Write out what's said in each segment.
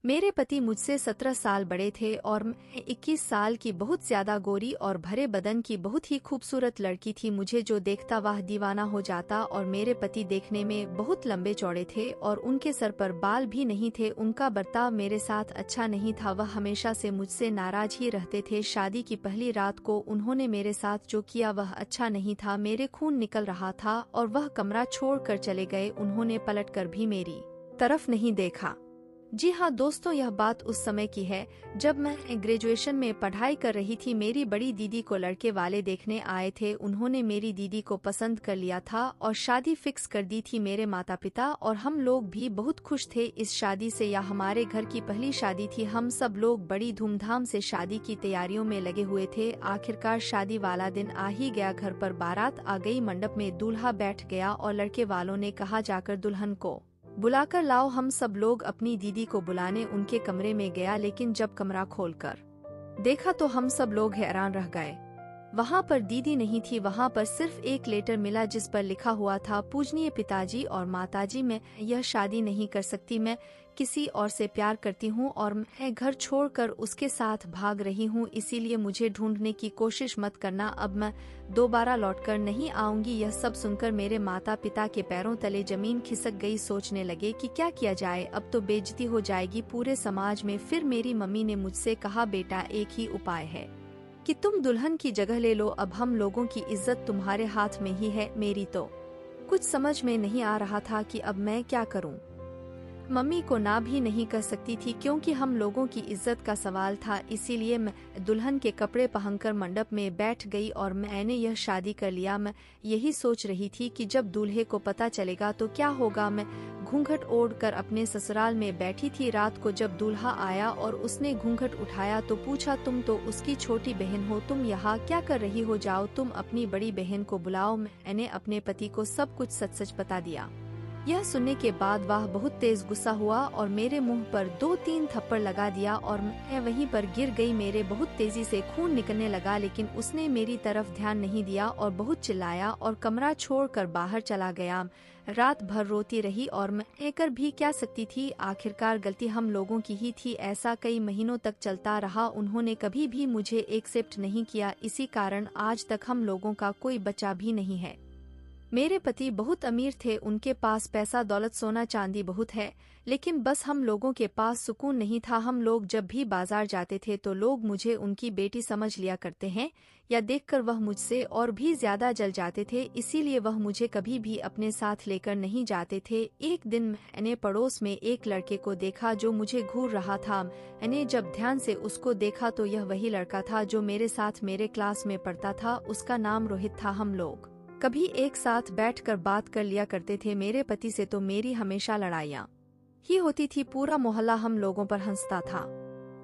मेरे पति मुझसे 17 साल बड़े थे और मैं 21 साल की बहुत ज्यादा गोरी और भरे बदन की बहुत ही खूबसूरत लड़की थी। मुझे जो देखता वह दीवाना हो जाता। और मेरे पति देखने में बहुत लंबे चौड़े थे और उनके सर पर बाल भी नहीं थे। उनका बर्ताव मेरे साथ अच्छा नहीं था, वह हमेशा से मुझसे नाराज ही रहते थे। शादी की पहली रात को उन्होंने मेरे साथ जो किया वह अच्छा नहीं था। मेरे खून निकल रहा था और वह कमरा छोड़कर चले गए। उन्होंने पलटकर भी मेरी तरफ नहीं देखा। जी हाँ दोस्तों, यह बात उस समय की है जब मैं ग्रेजुएशन में पढ़ाई कर रही थी। मेरी बड़ी दीदी को लड़के वाले देखने आए थे। उन्होंने मेरी दीदी को पसंद कर लिया था और शादी फिक्स कर दी थी। मेरे माता पिता और हम लोग भी बहुत खुश थे इस शादी से। यह हमारे घर की पहली शादी थी। हम सब लोग बड़ी धूमधाम से शादी की तैयारियों में लगे हुए थे। आखिरकार शादी वाला दिन आ ही गया। घर पर बारात आ गई, मंडप में दूल्हा बैठ गया और लड़के वालों ने कहा जाकर दुल्हन को बुलाकर लाओ। हम सब लोग अपनी दीदी को बुलाने उनके कमरे में गया, लेकिन जब कमरा खोलकर देखा तो हम सब लोग हैरान रह गए। वहाँ पर दीदी नहीं थी, वहाँ पर सिर्फ एक लेटर मिला जिस पर लिखा हुआ था, पूजनीय पिताजी और माताजी, मैं यह शादी नहीं कर सकती। मैं किसी और से प्यार करती हूँ और मैं घर छोड़कर उसके साथ भाग रही हूँ, इसीलिए मुझे ढूंढने की कोशिश मत करना। अब मैं दोबारा लौटकर नहीं आऊंगी। यह सब सुनकर मेरे माता पिता के पैरों तले जमीन खिसक गई। सोचने लगे कि क्या किया जाए, अब तो बेइज्जती हो जाएगी पूरे समाज में। फिर मेरी मम्मी ने मुझसे कहा, बेटा एक ही उपाय है कि तुम दुल्हन की जगह ले लो। अब हम लोगों की इज्जत तुम्हारे हाथ में ही है। मेरी तो कुछ समझ में नहीं आ रहा था कि अब मैं क्या करूं। मम्मी को ना भी नहीं कह सकती थी क्योंकि हम लोगों की इज्जत का सवाल था। इसीलिए मैं दुल्हन के कपड़े पहनकर मंडप में बैठ गई और मैंने यह शादी कर लिया। मैं यही सोच रही थी कि जब दूल्हे को पता चलेगा तो क्या होगा। मैं घूंघट ओढ़कर अपने ससुराल में बैठी थी। रात को जब दूल्हा आया और उसने घूंघट उठाया तो पूछा, तुम तो उसकी छोटी बहन हो, तुम यहाँ क्या कर रही हो? जाओ तुम अपनी बड़ी बहन को बुलाओ। मैंने अपने पति को सब कुछ सच सच बता दिया। यह सुनने के बाद वह बहुत तेज गुस्सा हुआ और मेरे मुंह पर 2-3 थप्पड़ लगा दिया और मैं वहीं पर गिर गई। मेरे बहुत तेजी से खून निकलने लगा, लेकिन उसने मेरी तरफ ध्यान नहीं दिया और बहुत चिल्लाया और कमरा छोड़कर बाहर चला गया। रात भर रोती रही और मैं कर भी क्या सकती थी। आखिरकार गलती हम लोगों की ही थी। ऐसा कई महीनों तक चलता रहा। उन्होंने कभी भी मुझे एक्सेप्ट नहीं किया। इसी कारण आज तक हम लोगों का कोई बच्चा भी नहीं है। मेरे पति बहुत अमीर थे, उनके पास पैसा दौलत सोना चांदी बहुत है, लेकिन बस हम लोगों के पास सुकून नहीं था। हम लोग जब भी बाजार जाते थे तो लोग मुझे उनकी बेटी समझ लिया करते हैं, या देखकर वह मुझसे और भी ज्यादा जल जाते थे। इसीलिए वह मुझे कभी भी अपने साथ लेकर नहीं जाते थे। एक दिन मैंने पड़ोस में एक लड़के को देखा जो मुझे घूर रहा था। मैंने जब ध्यान से उसको देखा तो यह वही लड़का था जो मेरे साथ मेरे क्लास में पढ़ता था। उसका नाम रोहित था। हम लोग कभी एक साथ बैठकर बात कर लिया करते थे। मेरे पति से तो मेरी हमेशा लड़ाइयाँ ही होती थी। पूरा मोहल्ला हम लोगों पर हंसता था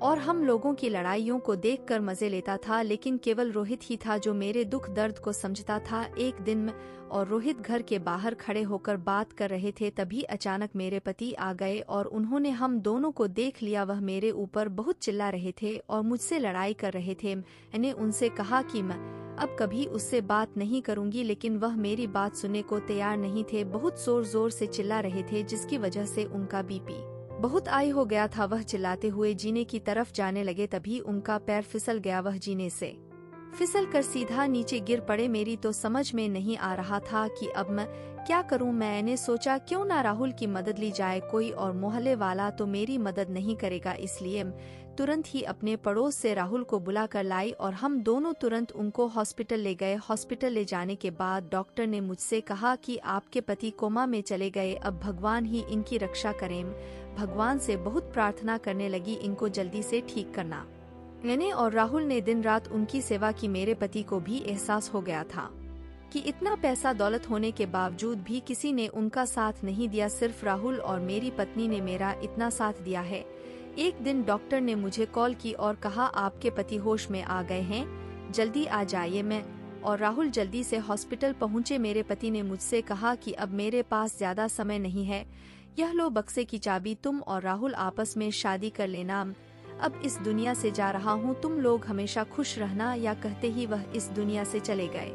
और हम लोगों की लड़ाइयों को देखकर मजे लेता था, लेकिन केवल रोहित ही था जो मेरे दुख दर्द को समझता था। एक दिन मैं और रोहित घर के बाहर खड़े होकर बात कर रहे थे, तभी अचानक मेरे पति आ गए और उन्होंने हम दोनों को देख लिया। वह मेरे ऊपर बहुत चिल्ला रहे थे और मुझसे लड़ाई कर रहे थे। मैंने उनसे कहा कि मैं अब कभी उससे बात नहीं करूंगी, लेकिन वह मेरी बात सुनने को तैयार नहीं थे। बहुत जोर जोर से चिल्ला रहे थे जिसकी वजह से उनका बीपी बहुत हाई हो गया था। वह चिल्लाते हुए जीने की तरफ जाने लगे, तभी उनका पैर फिसल गया। वह जीने से फिसल कर सीधा नीचे गिर पड़े। मेरी तो समझ में नहीं आ रहा था कि अब मैं क्या करूं। मैंने सोचा क्यों ना राहुल की मदद ली जाए, कोई और मोहल्ले वाला तो मेरी मदद नहीं करेगा। इसलिए तुरंत ही अपने पड़ोस से राहुल को बुला कर लाई और हम दोनों तुरंत उनको हॉस्पिटल ले गए। हॉस्पिटल ले जाने के बाद डॉक्टर ने मुझसे कहा कि आपके पति कोमा में चले गए, अब भगवान ही इनकी रक्षा करें। भगवान से बहुत प्रार्थना करने लगी इनको जल्दी से ठीक करना। मैंने और राहुल ने दिन रात उनकी सेवा की। मेरे पति को भी एहसास हो गया था कि इतना पैसा दौलत होने के बावजूद भी किसी ने उनका साथ नहीं दिया, सिर्फ राहुल और मेरी पत्नी ने मेरा इतना साथ दिया है। एक दिन डॉक्टर ने मुझे कॉल की और कहा, आपके पति होश में आ गए हैं, जल्दी आ जाइए। मैं और राहुल जल्दी से हॉस्पिटल पहुंचे। मेरे पति ने मुझसे कहा कि अब मेरे पास ज्यादा समय नहीं है, यह लो बक्से की चाबी, तुम और राहुल आपस में शादी कर लेना। अब इस दुनिया से जा रहा हूँ, तुम लोग हमेशा खुश रहना। या कहते ही वह इस दुनिया से चले गए।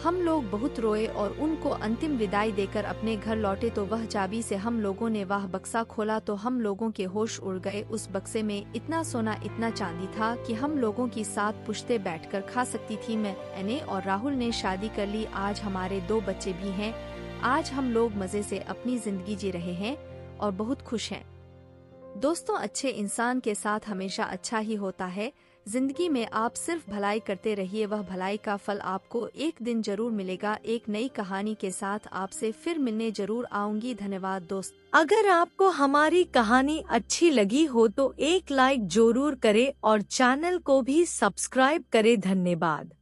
हम लोग बहुत रोए और उनको अंतिम विदाई देकर अपने घर लौटे तो वह चाबी से हम लोगों ने वह बक्सा खोला तो हम लोगों के होश उड़ गए। उस बक्से में इतना सोना इतना चांदी था कि हम लोगों की 7 पुश्तें बैठकर खा सकती थी। मैंने और राहुल ने शादी कर ली। आज हमारे 2 बच्चे भी हैं। आज हम लोग मजे से अपनी जिंदगी जी रहे हैं और बहुत खुश हैं। दोस्तों, अच्छे इंसान के साथ हमेशा अच्छा ही होता है। जिंदगी में आप सिर्फ भलाई करते रहिए, वह भलाई का फल आपको एक दिन जरूर मिलेगा। एक नई कहानी के साथ आपसे फिर मिलने जरूर आऊंगी। धन्यवाद दोस्त। अगर आपको हमारी कहानी अच्छी लगी हो तो एक लाइक जरूर करें और चैनल को भी सब्सक्राइब करें। धन्यवाद।